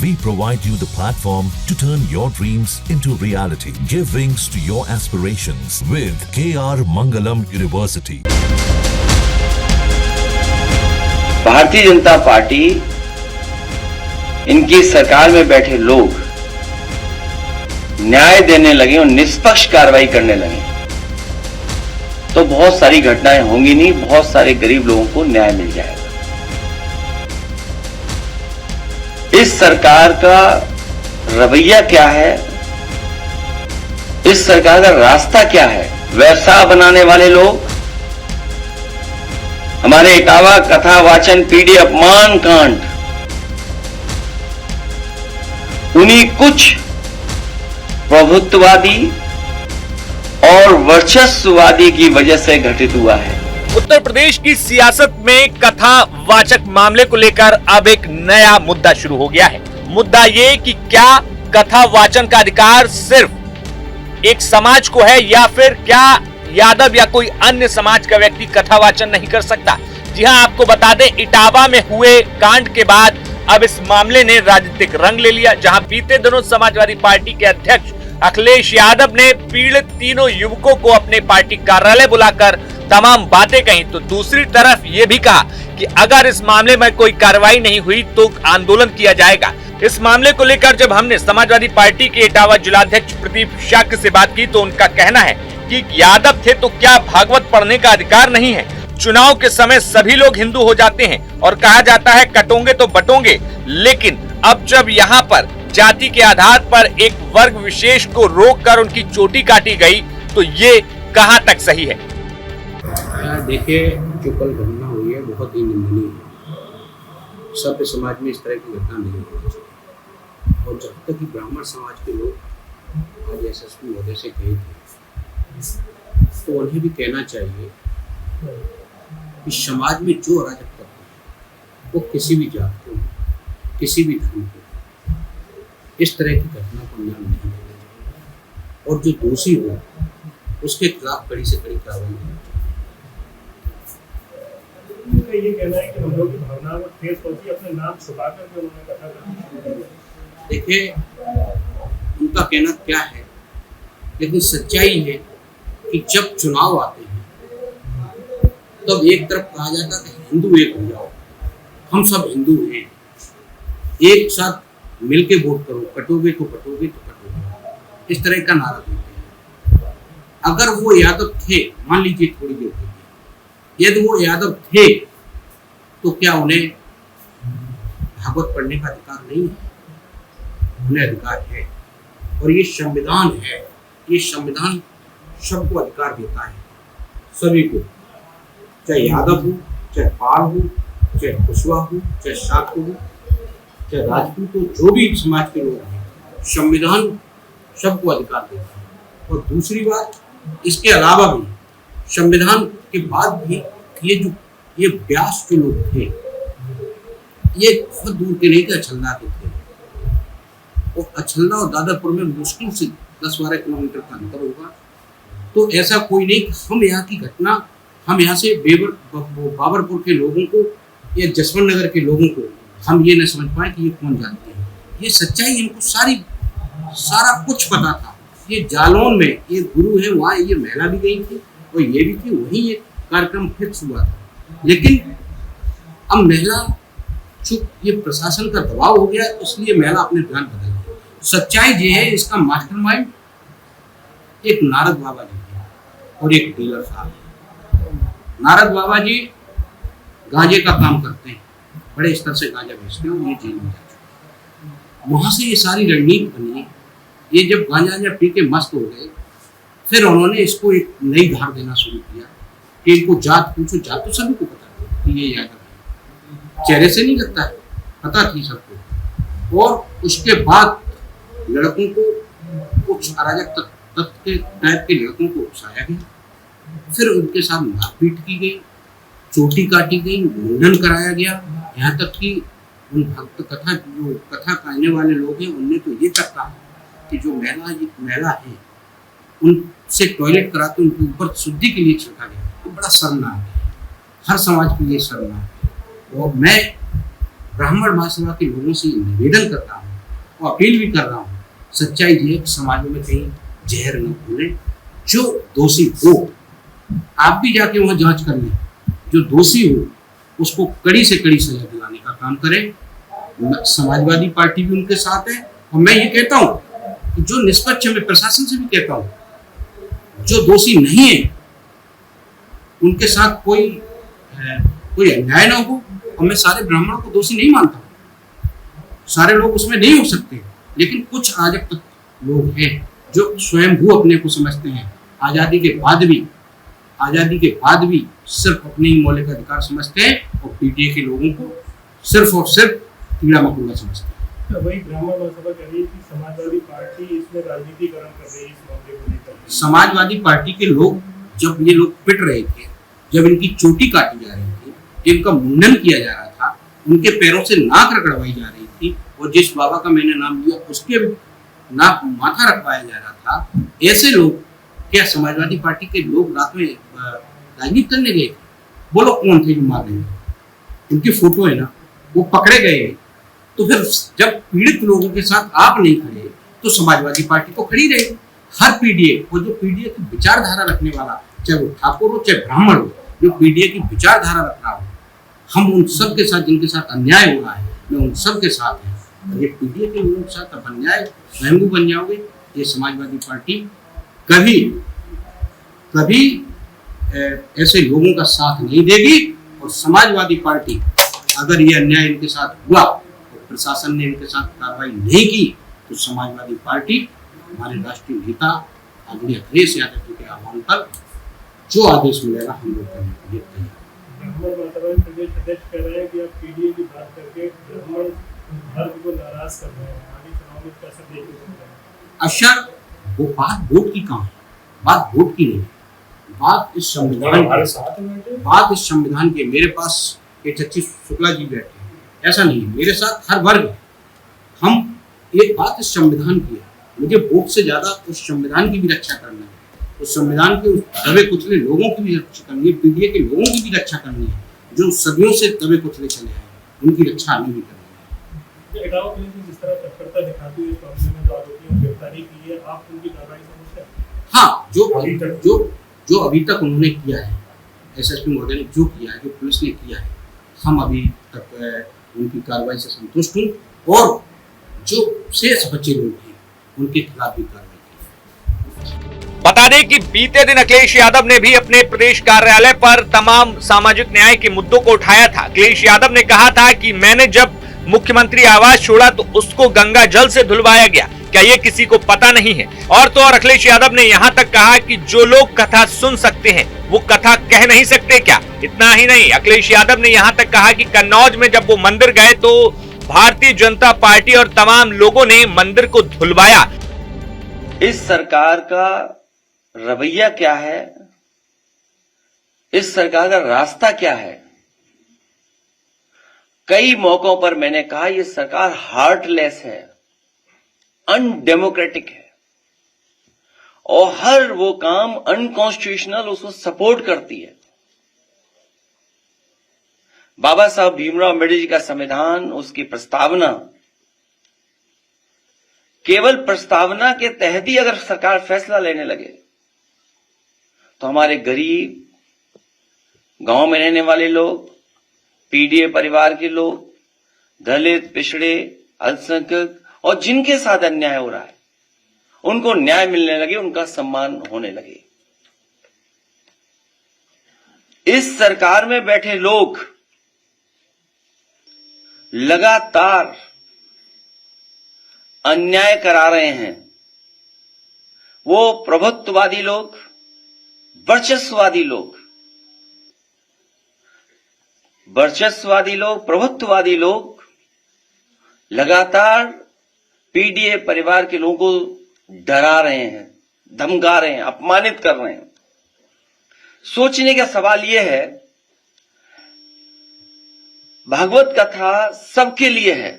We provide you the platform to turn your dreams into reality. Give wings to your aspirations with KR Mangalam University. Bharatiya Janata party, इनकी सरकार में बैठे लोग न्याय देने लगे और निष्पक्ष कार्रवाई करने लगे तो बहुत सारी घटनाएं होंगी नहीं, बहुत सारे गरीब लोगों को न्याय मिल जाएगा। इस सरकार का रवैया क्या है, इस सरकार का रास्ता क्या है? व्यवसाय बनाने वाले लोग, हमारे इटावा कथा वाचन पीढ़ी अपमान कांड, उन्हीं कुछ प्रभुत्ववादी और वर्चस्ववादी की वजह से घटित हुआ है। उत्तर प्रदेश की सियासत में कथा वाचक मामले को लेकर अब एक नया मुद्दा शुरू हो गया है। मुद्दा ये कि क्या कथा वाचन का अधिकार सिर्फ एक समाज को है या फिर क्या यादव या कोई अन्य समाज का व्यक्ति कथा वाचन नहीं कर सकता। जी हां, आपको बता दें, इटावा में हुए कांड के बाद अब इस मामले ने राजनीतिक रंग ले लिया, जहां बीते दिनों समाजवादी पार्टी के अध्यक्ष अखिलेश यादव ने पीड़ित तीनों युवकों को अपने पार्टी कार्यालय बुलाकर तमाम बातें कही, तो दूसरी तरफ ये भी कहा कि अगर इस मामले में कोई कार्रवाई नहीं हुई तो आंदोलन किया जाएगा। इस मामले को लेकर जब हमने समाजवादी पार्टी के इटावा जिलाध्यक्ष प्रदीप शाक्य से बात की तो उनका कहना है कि यादव थे तो क्या भागवत पढ़ने का अधिकार नहीं है? चुनाव के समय सभी लोग हिंदू हो जाते हैं और कहा जाता है कटोंगे तो बटोंगे, लेकिन अब जब यहाँ पर जाति के आधार पर एक वर्ग विशेष को रोककर उनकी चोटी काटी गई तो ये कहां तक सही है? देखिए, जो कल घटना हुई है बहुत ही निंदनीय है। सभ्य समाज में इस तरह की घटना नहीं होनी चाहिए। और जब तक कि ब्राह्मण समाज के लोग आज यशस्वी होने से गए थे तो उन्हें भी कहना चाहिए कि समाज में जो अराजकता है वो किसी भी जात को, किसी भी धर्म को इस तरह की घटना को अंजाम नहीं देना चाहिए और जो दोषी हो उसके खिलाफ कड़ी से कड़ी कार्रवाई होनी चाहिए। ये कहना है कि हम लोग की भावनाओं को ठेस पहुंची, अपने नाम छुपाकर जो उन्होंने कथा करनी। देखिए, उनका कहना क्या है, लेकिन सच्चाई है कि जब चुनाव आते हैं तब एक तरफ कहा जाता है हिंदू एक हो जाओ, हम सब हिंदू हैं, एक साथ मिलके वोट करो, कटोगे तो कटोगे तो कटोगे, इस तरह का नारा देते हैं। अगर वो यादव थे, मान लीजिए थोड़ी देर के लिए, यदि वो यादव थे तो क्या उन्हें भागवत पढ़ने का अधिकार नहीं है? उन्हें अधिकार है और ये संविधान है, ये संविधान सबको अधिकार देता है, सभी को, चाहे यादव हो, चाहे पाल हो, चाहे कुशवाहा हो, चाहे शाक्य हो, चाहे राजपूत हो, जो भी समाज के लोग हैं, संविधान सबको अधिकार देता है। और दूसरी बात, इसके अलावा भी संविधान के बाद भी ये व्यास जो लोग थे ये बहुत दूर के नहीं थे, अछलदा के थे। और अछलदा और दादापुर में मुश्किल से 10-12 किलोमीटर का अंतर होगा। तो ऐसा कोई नहीं, हम यहाँ की घटना, हम यहाँ से बाबरपुर के लोगों को या जसवंत नगर के लोगों को हम ये न समझ पाए कि ये कौन जानते हैं। ये सच्चाई, इनको सारा कुछ पता था। ये जालौन में ये गुरु है, वहाँ ये महिला भी गई थी और ये भी थी, वहीं ये कार्यक्रम फिक्स हुआ था। लेकिन अब महिला चुप, ये प्रशासन का दबाव हो गया, इसलिए महिला अपने ध्यान बदल गई। सच्चाई ये है, इसका मास्टरमाइंड एक नारद बाबा जी है और एक डीलर साहब है। नारद बाबा जी गांजे का काम करते हैं, बड़े स्तर से गांजा बेचते हैं, ये जेल में जा चुके हैं। वहां से ये सारी रणनीति बनी। ये जब गांजा पी के मस्त हो गए, फिर उन्होंने इसको एक नई धार देना शुरू किया कि इनको जात पूछो। जात तो सभी को पता है कि ये यादव है, चेहरे से नहीं लगता है, पता थी सबको। और उसके बाद लड़कों को, कुछ अराजक तत्व के टाइप के लड़कों को उकसाया गया, फिर उनके साथ मारपीट की गई, चोटी काटी गई, मुंडन कराया गया। यहाँ तक कि उन भक्त कथा कहने वाले लोग हैं, उनने तो ये तक कहा कि जो महिला है उनसे टॉयलेट कराते उनके ऊपर शुद्धि के लिए छिड़का गया। तो बड़ा शर्मनाक है, हर समाज के लिए शर्मनाक है। और मैं ब्राह्मण महासभा के लोगों से निवेदन करता हूँ और अपील भी कर रहा हूँ, सच्चाई ये है कि समाज में कहीं जहर न घोले। जो दोषी हो आप भी जाके वहां जांच कर लें, जो दोषी हो उसको कड़ी से कड़ी सजा दिलाने का काम करें। समाजवादी पार्टी भी उनके साथ है और मैं ये कहता हूँ कि जो निष्पक्ष, मैं प्रशासन से भी कहता हूँ, जो दोषी नहीं है उनके साथ कोई अन्याय ना हो। और मैं सारे ब्राह्मणों को दोषी नहीं मानता, सारे लोग उसमें नहीं हो सकते, लेकिन कुछ अराजक लोग हैं जो स्वयंभू अपने को समझते हैं, आजादी के बाद भी सिर्फ अपने ही मौलिक अधिकार समझते हैं और पीटीए के लोगों को सिर्फ और सिर्फ कीड़ा मकोड़ा समझते हैं। तो वही ब्राह्मण महासभा कह रही है कि समाजवादी पार्टी इसमें राजनीतिकरण कर रही है इस मामले को लेकर। समाजवादी पार्टी के लोग, जब ये लोग पिट रहे थे, जब इनकी चोटी काटी जा रही थी, जिनका मुंडन किया जा रहा था, उनके पैरों से नाक रगड़वाई जा रही थी और जिस बाबा का मैंने नाम लिया उसके नाक माथा रखवाया जा रहा था, ऐसे लोग क्या समाजवादी पार्टी के लोग रात में राजनीति करने गए? बोलो कौन थे जो मार रहे? उनकी फोटो है ना, वो पकड़े गए। तो फिर जब पीड़ित लोगों के साथ आप नहीं खड़े तो समाजवादी पार्टी को खड़ी रहेगी। हर पीडीए और जो पीडीए की विचारधारा रखने वाला, चाहे वो ठाकुर हो चाहे ब्राह्मण हो, जो पीडीए की विचारधारा रख रहा हो, हम उन सब के साथ, जिनके साथ अन्याय हो रहा है, मैं उन सब के साथ हैं। ये पीडीए के लोगों के साथ अब अन्याय स्वयं बन जाओगे, ये समाजवादी पार्टी कभी ऐसे लोगों का साथ नहीं देगी। और समाजवादी पार्टी अगर ये अन्याय इनके साथ हुआ और प्रशासन ने इनके साथ कार्रवाई नहीं की तो समाजवादी पार्टी, हमारे राष्ट्रीय नेता आदरणीय अखिलेश यादव जी के आह्वान पर जो आदेश मिलेगा हम लोग करने के लिए तैयार। ब्राह्मण महासभा प्रदेश अध्यक्ष कह रहे हैं कि आप पीडीए की बात करके ब्राह्मण धर्म को नाराज कर रहे हैं, आगे चुनाव में कैसे देखने को मिलेगा? अच्छा, वो बात वोट की कहाँ है? बात वोट की नहीं, बात इस संविधान के। मेरे पास चच्ची शुक्ला जी बैठे हैं, ऐसा नहीं है, मेरे साथ हर वर्ग है। हम एक बात इस संविधान की है, मुझे वोट से ज्यादा उस संविधान की भी रक्षा करना है, उस संविधान के दबे कुचले लोगों की भी रक्षा करनी है, पीडीए के लोगों की भी रक्षा करनी है, जो सदियों से दबे कुचले चले आए, उनकी रक्षा हमें भी करनी है। जिस तरह तत्परता दिखाती है इस मामले में, जो आरोपियों की गिरफ्तारी की है, आप उनकी कार्रवाई समझते हैं? हाँ, जो अभी तक उन्होंने किया है, एसएसपी महोदय ने जो किया है, जो पुलिस ने किया है, हम अभी तक उनकी कार्रवाई से संतुष्ट हूँ। और जो शेष बचे लोग हैं उनके खिलाफ भी कार्रवाई की। बता दें कि बीते दिन अखिलेश यादव ने भी अपने प्रदेश कार्यालय पर तमाम सामाजिक न्याय के मुद्दों को उठाया था। अखिलेश यादव ने कहा था कि मैंने जब मुख्यमंत्री आवास छोड़ा तो उसको गंगा जल से धुलवाया गया, क्या ये किसी को पता नहीं है? और तो और अखिलेश यादव ने यहां तक कहा कि जो लोग कथा सुन सकते हैं वो कथा कह नहीं सकते क्या? इतना ही नहीं, अखिलेश यादव ने यहां तक कहा कि कन्नौज में जब वो मंदिर गए तो भारतीय जनता पार्टी और तमाम लोगों ने मंदिर को धुलवाया। इस सरकार का रवैया क्या है, इस सरकार का रास्ता क्या है? कई मौकों पर मैंने कहा यह सरकार हार्टलेस है, अनडेमोक्रेटिक है और हर वो काम अनकॉन्स्टिट्यूशनल उसको सपोर्ट करती है। बाबा साहब भीमराव अम्बेडकर जी का संविधान, उसकी प्रस्तावना, केवल प्रस्तावना के तहत ही अगर सरकार फैसला लेने लगे तो हमारे गरीब, गांव में रहने वाले लोग, पीडीए परिवार के लोग, दलित, पिछड़े, अल्पसंख्यक और जिनके साथ अन्याय हो रहा है उनको न्याय मिलने लगे, उनका सम्मान होने लगे। इस सरकार में बैठे लोग लगातार अन्याय करा रहे हैं। वो प्रभुत्ववादी लोग, वर्चस्ववादी लोग, प्रभुत्ववादी लोग लगातार पीडीए परिवार के लोगों को डरा रहे हैं, धमका रहे हैं, अपमानित कर रहे हैं। सोचने का सवाल यह है, भागवत कथा सबके लिए है,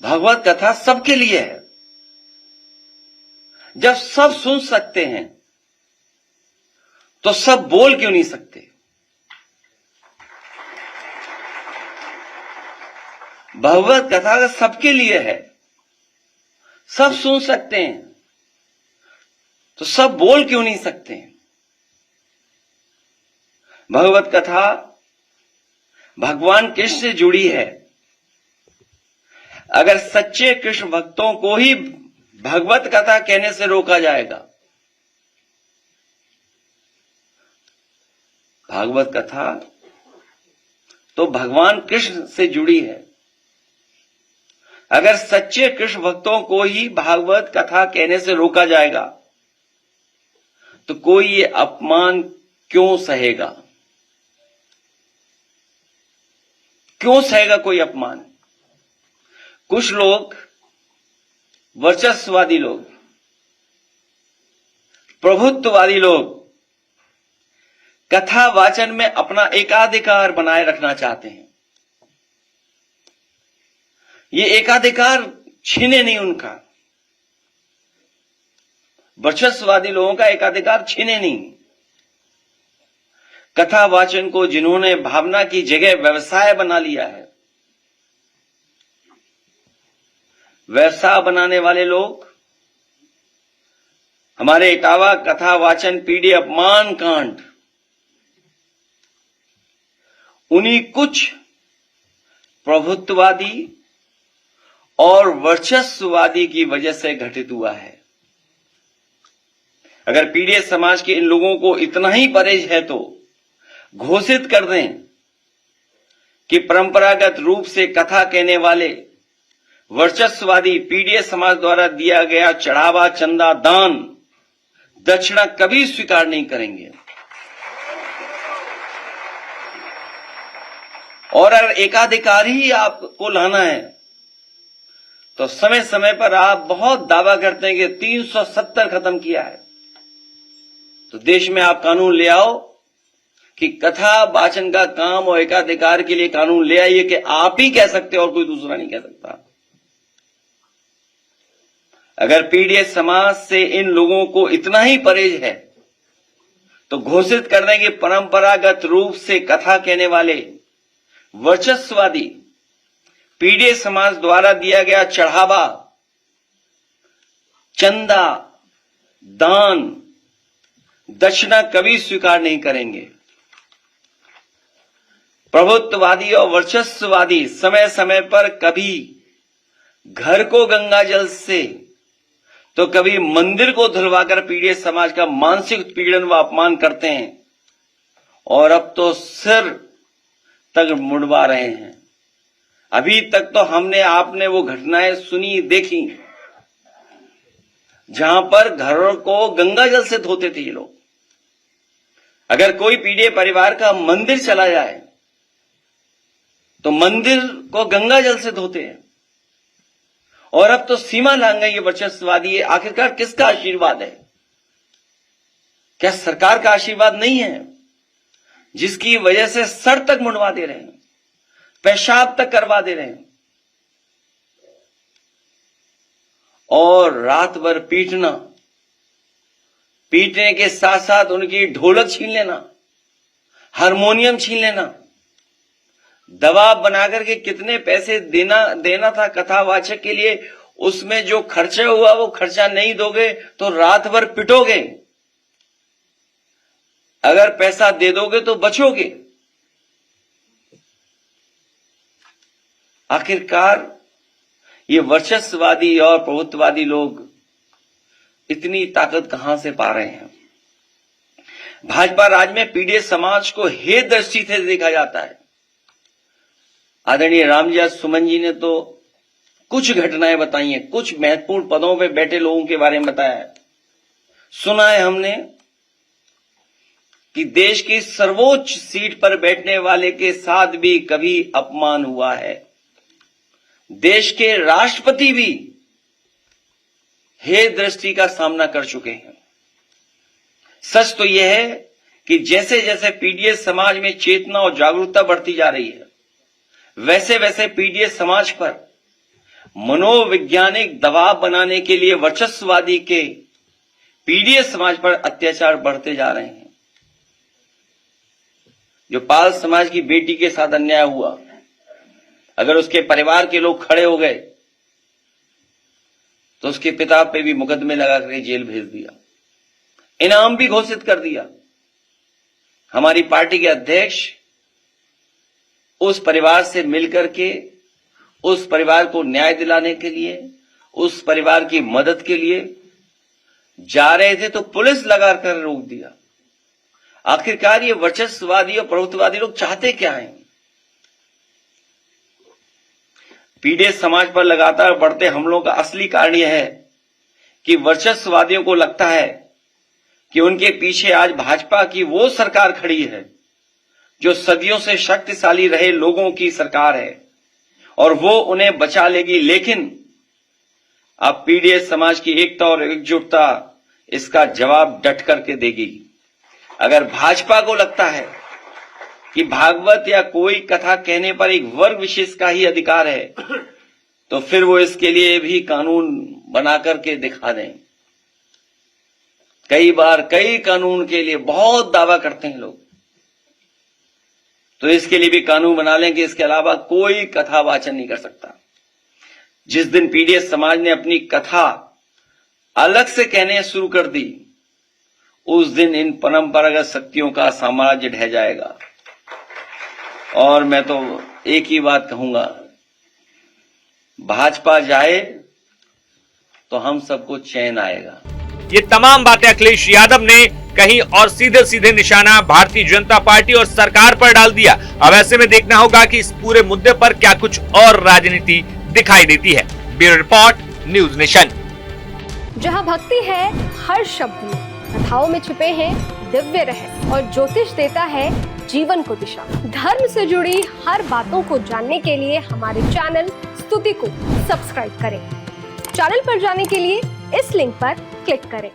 भागवत कथा सबके लिए है। जब सब सुन सकते हैं तो सब बोल क्यों नहीं सकते? भगवत कथा सबके लिए है, सब सुन सकते हैं, तो सब बोल क्यों नहीं सकते? भगवत कथा भगवान कृष्ण से जुड़ी है। अगर सच्चे कृष्ण भक्तों को ही भगवत कथा कहने से रोका जाएगा, भागवत कथा तो भगवान कृष्ण से जुड़ी है। अगर सच्चे कृष्ण भक्तों को ही भागवत कथा कहने से रोका जाएगा तो कोई ये अपमान क्यों सहेगा? क्यों सहेगा कोई अपमान? कुछ लोग, वर्चस्ववादी लोग, प्रभुत्ववादी लोग कथा वाचन में अपना एकाधिकार बनाए रखना चाहते हैं। ये एकाधिकार छीने नहीं उनका, वर्चस्ववादी लोगों का एकाधिकार छीने नहीं। कथा वाचन को जिन्होंने भावना की जगह व्यवसाय बना लिया है, व्यवसाय बनाने वाले लोग हमारे इटावा कथा वाचन पीढ़ी अपमान कांड उन्हीं कुछ प्रभुत्ववादी और वर्चस्ववादी की वजह से घटित हुआ है। अगर पीढ़ी समाज के इन लोगों को इतना ही परहेज है तो घोषित कर दें कि परंपरागत रूप से कथा कहने वाले वर्चस्ववादी पीढ़ी समाज द्वारा दिया गया चढ़ावा, चंदा, दान, दक्षिणा कभी स्वीकार नहीं करेंगे। और अगर एकाधिकार ही आपको लाना है तो समय समय पर आप बहुत दावा करते हैं कि 370 खत्म किया है, तो देश में आप कानून ले आओ कि कथा वाचन का काम और एकाधिकार के लिए कानून ले आइए कि आप ही कह सकते और कोई दूसरा नहीं कह सकता। अगर पीढ़ी समाज से इन लोगों को इतना ही परहेज है तो घोषित कर दें कि परंपरागत रूप से कथा कहने वाले वर्चस्ववादी पीढ़ी समाज द्वारा दिया गया चढ़ावा, चंदा, दान, दक्षिणा कभी स्वीकार नहीं करेंगे। प्रभुत्ववादी और वर्चस्ववादी समय समय पर कभी घर को गंगा जल से तो कभी मंदिर को धुलवाकर पीढ़ी समाज का मानसिक उत्पीड़न व अपमान करते हैं, और अब तो सिर तक मुड़वा रहे हैं। अभी तक तो हमने आपने वो घटनाएं सुनी, देखी, जहां पर घरों को गंगा जल से धोते थे ये लोग। अगर कोई पीढ़ी परिवार का मंदिर चला जाए तो मंदिर को गंगा जल से धोते हैं, और अब तो सीमा लांघ गई ये वर्चस्ववादी। आखिरकार किसका आशीर्वाद है? क्या सरकार का आशीर्वाद नहीं है, जिसकी वजह से सर तक मुंडवा दे रहे हैं, पेशाब तक करवा दे रहे हैं, और रात भर पीटना, पीटने के साथ साथ उनकी ढोलक छीन लेना, हारमोनियम छीन लेना, दबाव बनाकर के कितने पैसे देना था कथावाचक के लिए, उसमें जो खर्चा हुआ वो खर्चा नहीं दोगे तो रात भर पिटोगे, अगर पैसा दे दोगे तो बचोगे। आखिरकार ये वर्चस्ववादी और प्रभुत्ववादी लोग इतनी ताकत कहां से पा रहे हैं? भाजपा राज में पीढ़ी समाज को हे दृष्टि से देखा जाता है। आदरणीय रामजी सुमन जी ने तो कुछ घटनाएं बताई हैं, कुछ महत्वपूर्ण पदों पे बैठे लोगों के बारे में बताया है। सुना है हमने कि देश की सर्वोच्च सीट पर बैठने वाले के साथ भी कभी अपमान हुआ है। देश के राष्ट्रपति भी हे दृष्टि का सामना कर चुके हैं। सच तो यह है कि जैसे जैसे पीढ़ी समाज में चेतना और जागरूकता बढ़ती जा रही है, वैसे वैसे पीढ़ी समाज पर मनोवैज्ञानिक दबाव बनाने के लिए वर्चस्ववादी के पीढ़ी समाज पर अत्याचार बढ़ते जा रहे हैं। जो पाल समाज की बेटी के साथ अन्याय हुआ, अगर उसके परिवार के लोग खड़े हो गए तो उसके पिता पे भी मुकदमे लगा करके जेल भेज दिया, इनाम भी घोषित कर दिया। हमारी पार्टी के अध्यक्ष उस परिवार से मिलकर के उस परिवार को न्याय दिलाने के लिए, उस परिवार की मदद के लिए जा रहे थे तो पुलिस लगाकर रोक दिया। आखिरकार ये वर्चस्ववादी और प्रभुत्ववादी लोग चाहते क्या हैं? पीड़ित समाज पर लगातार बढ़ते हमलों का असली कारण यह है कि वर्चस्ववादियों को लगता है कि उनके पीछे आज भाजपा की वो सरकार खड़ी है जो सदियों से शक्तिशाली रहे लोगों की सरकार है और वो उन्हें बचा लेगी। लेकिन अब पीड़ित समाज की एकता और एकजुटता इसका जवाब डट करके देगी। अगर भाजपा को लगता है कि भागवत या कोई कथा कहने पर एक वर्ग विशेष का ही अधिकार है तो फिर वो इसके लिए भी कानून बना करके दिखा दें। कई बार कई कानून के लिए बहुत दावा करते हैं लोग, तो इसके लिए भी कानून बना लें कि इसके अलावा कोई कथा वाचन नहीं कर सकता। जिस दिन पीड़ित समाज ने अपनी कथा अलग से कहने शुरू कर दी उस दिन इन परंपरागत शक्तियों का साम्राज्य ढह जाएगा। और मैं तो एक ही बात कहूंगा, भाजपा जाए तो हम सबको चैन आएगा। ये तमाम बातें अखिलेश यादव ने कहीं और सीधे सीधे निशाना भारतीय जनता पार्टी और सरकार पर डाल दिया। अब ऐसे में देखना होगा कि इस पूरे मुद्दे पर क्या कुछ और राजनीति दिखाई देती है। Bureau report, news nation. जहां भक्ति है हर शब्द में, कथाओं में छुपे हैं दिव्य रहस्य और ज्योतिष देता है जीवन को दिशा। धर्म से जुड़ी हर बातों को जानने के लिए हमारे चैनल स्तुति को सब्सक्राइब करें। चैनल पर जाने के लिए इस लिंक पर क्लिक करें।